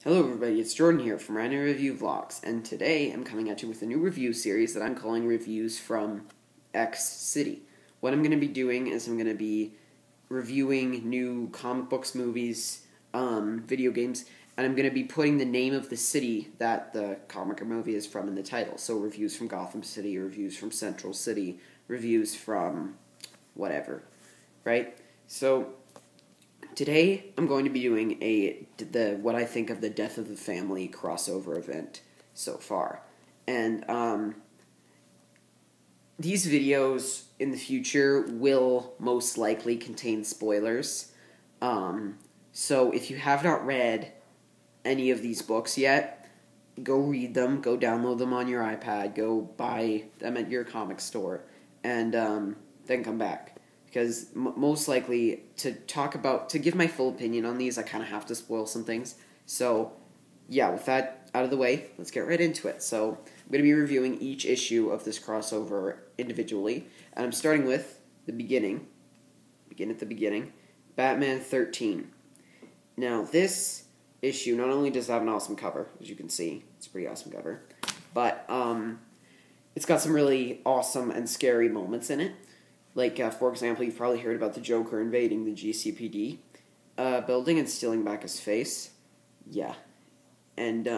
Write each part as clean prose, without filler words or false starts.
Hello everybody, it's Jordan here from Random Review Vlogs, and today I'm coming at you with a new review series that I'm calling Reviews from X City. What I'm going to be doing is I'm going to be reviewing new comic books, movies, video games, and I'm going to be putting the name of the city that the comic or movie is from in the title. So reviews from Gotham City, reviews from Central City, reviews from whatever, right? So today, I'm going to be doing what I think of the Death of the Family crossover event so far. And these videos in the future will most likely contain spoilers. So if you have not read any of these books yet, go read them, go download them on your iPad, go buy them at your comic store, and then come back. Because most likely, to give my full opinion on these, I kind of have to spoil some things. So, yeah, with that out of the way, let's get right into it. So, I'm going to be reviewing each issue of this crossover individually, and I'm starting with the beginning. Begin at the beginning. Batman 13. Now, this issue not only does have an awesome cover, as you can see, it's a pretty awesome cover, but it's got some really awesome and scary moments in it. Like, for example, you've probably heard about the Joker invading the GCPD building and stealing back his face. Yeah. And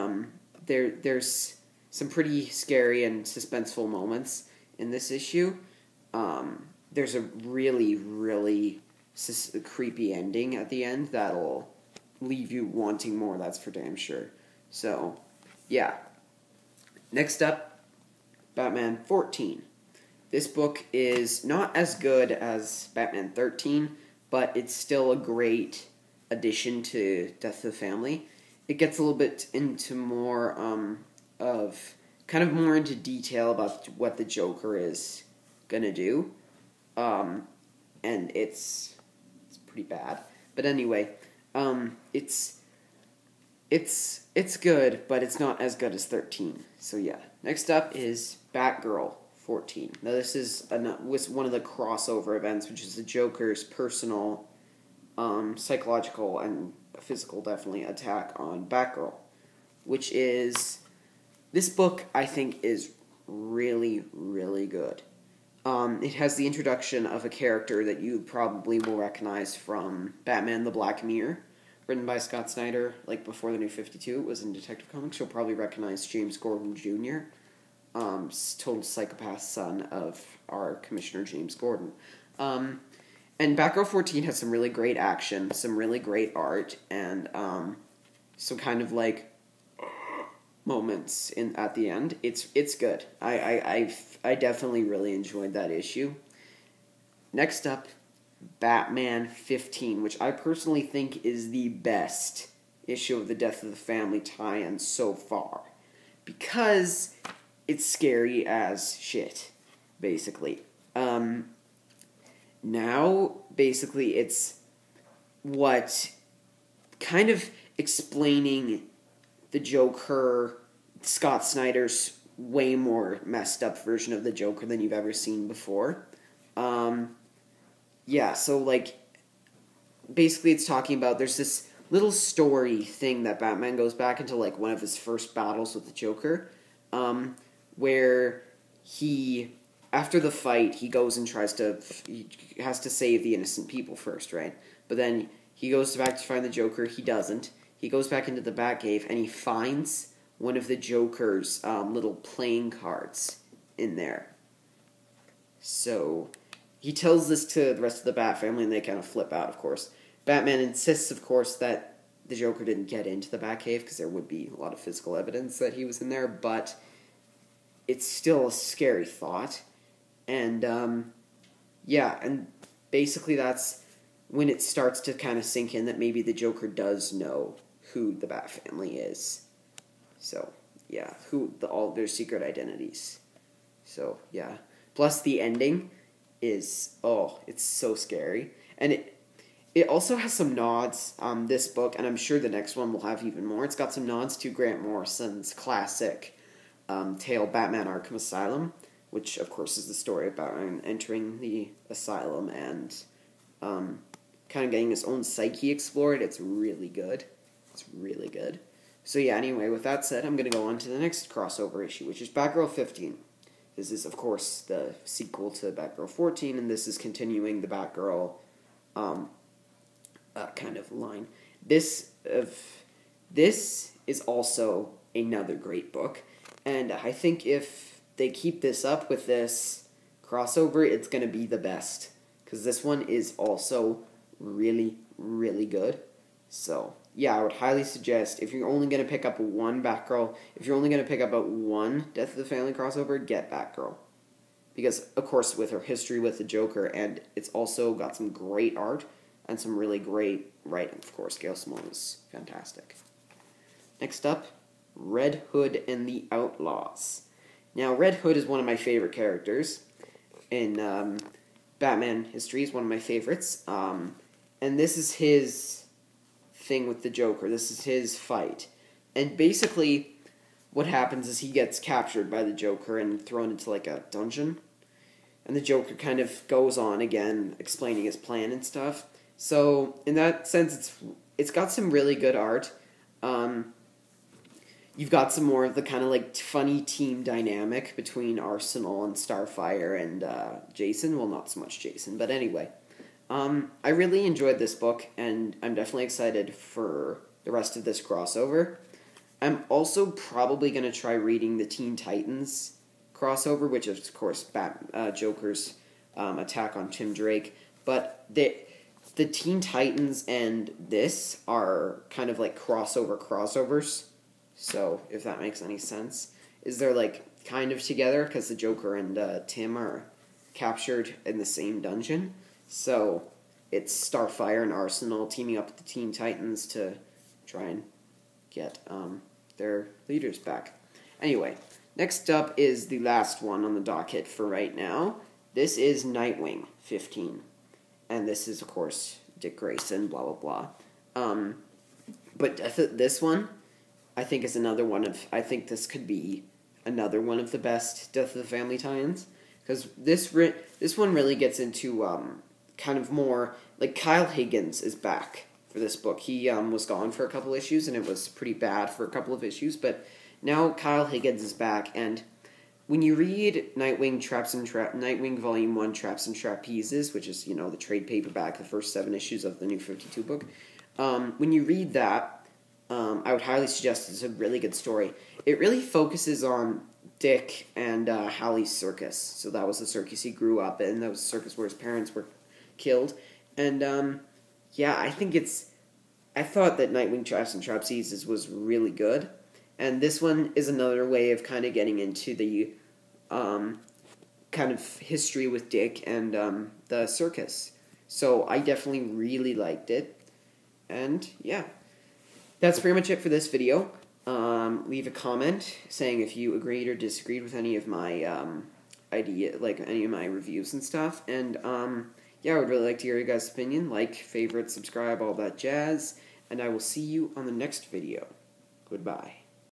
there's some pretty scary and suspenseful moments in this issue. There's a really, really creepy ending at the end that'll leave you wanting more, that's for damn sure. So, yeah. Next up, Batman 14. This book is not as good as Batman 13, but it's still a great addition to Death of the Family. It gets a little bit into more more into detail about what the Joker is gonna do, and it's pretty bad. But anyway, it's good, but it's not as good as 13. So yeah. Next up is Batgirl 14. Now this was one of the crossover events, which is the Joker's personal, psychological and physical, definitely, attack on Batgirl, which is, this book I think is really, really good. It has the introduction of a character that you probably will recognize from Batman the Black Mirror, written by Scott Snyder, like before the New 52. It was in Detective Comics. You'll probably recognize James Gordon Jr., total psychopath son of our Commissioner James Gordon. And Batgirl 14 has some really great action, some really great art, and some kind of like moments at the end. It's good. I definitely really enjoyed that issue. Next up, Batman 15, which I personally think is the best issue of the Death of the Family tie-in so far, because it's scary as shit, basically. Now, basically, it's what kind of explaining the Joker, Scott Snyder's way more messed up version of the Joker than you've ever seen before. Yeah, so, like, basically it's talking about, there's this little story thing that Batman goes back into, like, one of his first battles with the Joker, where he, after the fight, he goes and he has to save the innocent people first, right? But then he goes back to find the Joker, he doesn't. He goes back into the Batcave, and he finds one of the Joker's little playing cards in there. So he tells this to the rest of the Bat family, and they kind of flip out, of course. Batman insists, of course, that the Joker didn't get into the Batcave, because there would be a lot of physical evidence that he was in there, but it's still a scary thought. And, yeah, and basically that's when it starts to kind of sink in that maybe the Joker does know who the Bat family is. So, yeah, all their secret identities. So, yeah. Plus the ending is, it's so scary. And it also has some nods, this book, and I'm sure the next one will have even more. It's got some nods to Grant Morrison's classic tale, Batman Arkham Asylum, which, of course, is the story of Batman entering the asylum and kind of getting his own psyche explored. It's really good. It's really good. So yeah, anyway, with that said, I'm going to go on to the next crossover issue, which is Batgirl 15. This is, of course, the sequel to Batgirl 14, and this is continuing the Batgirl kind of line. This is also another great book, and I think if they keep this up with this crossover, it's going to be the best, because this one is also really, really good. So, yeah, I would highly suggest, if you're only going to pick up one Batgirl, if you're only going to pick up one Death of the Family crossover, get Batgirl. Because, of course, with her history with the Joker, and it's also got some great art and some really great writing. Of course, Gail Simone is fantastic. Next up, Red Hood and the Outlaws. Now, Red Hood is one of my favorite characters in Batman history. He's one of my favorites. And this is his thing with the Joker. This is his fight. And basically, what happens is he gets captured by the Joker and thrown into like a dungeon. And the Joker kind of goes on again, explaining his plan and stuff. So, in that sense, it's got some really good art. You've got some more of the kind of like funny team dynamic between Arsenal and Starfire and Jason. Well, not so much Jason, but anyway. I really enjoyed this book, and I'm definitely excited for the rest of this crossover. I'm also probably going to try reading the Teen Titans crossover, which is, of course, Joker's attack on Tim Drake. But the Teen Titans and this are kind of like crossovers. So, if that makes any sense. Is they're like kind of together because the Joker and Tim are captured in the same dungeon. So, it's Starfire and Arsenal teaming up with the Teen Titans to try and get their leaders back. Anyway, next up is the last one on the docket for right now. This is Nightwing 15. And this is, of course, Dick Grayson, blah, blah, blah. But this one, I think, is another one of... I think this could be another one of the best Death of the Family tie-ins. Because this one really gets into kind of more... Like, Kyle Higgins is back for this book. He was gone for a couple issues, and it was pretty bad for a couple of issues. But now Kyle Higgins is back, and when you read Nightwing Volume 1, Traps and Trapezes, which is, the trade paperback, the first 7 issues of the New 52 book, when you read that, I would highly suggest it's a really good story. It really focuses on Dick and Hallie's circus. So that was the circus he grew up in. That was the circus where his parents were killed. And, yeah, I thought that Nightwing Traps and Trapezes was really good. And this one is another way of kind of getting into the kind of history with Dick and the circus. So I definitely really liked it. And, yeah. That's pretty much it for this video. Leave a comment saying if you agreed or disagreed with any of my any of my reviews and stuff. And, yeah, I would really like to hear your guys' opinion. Like, favorite, subscribe, all that jazz. And I will see you on the next video. Goodbye.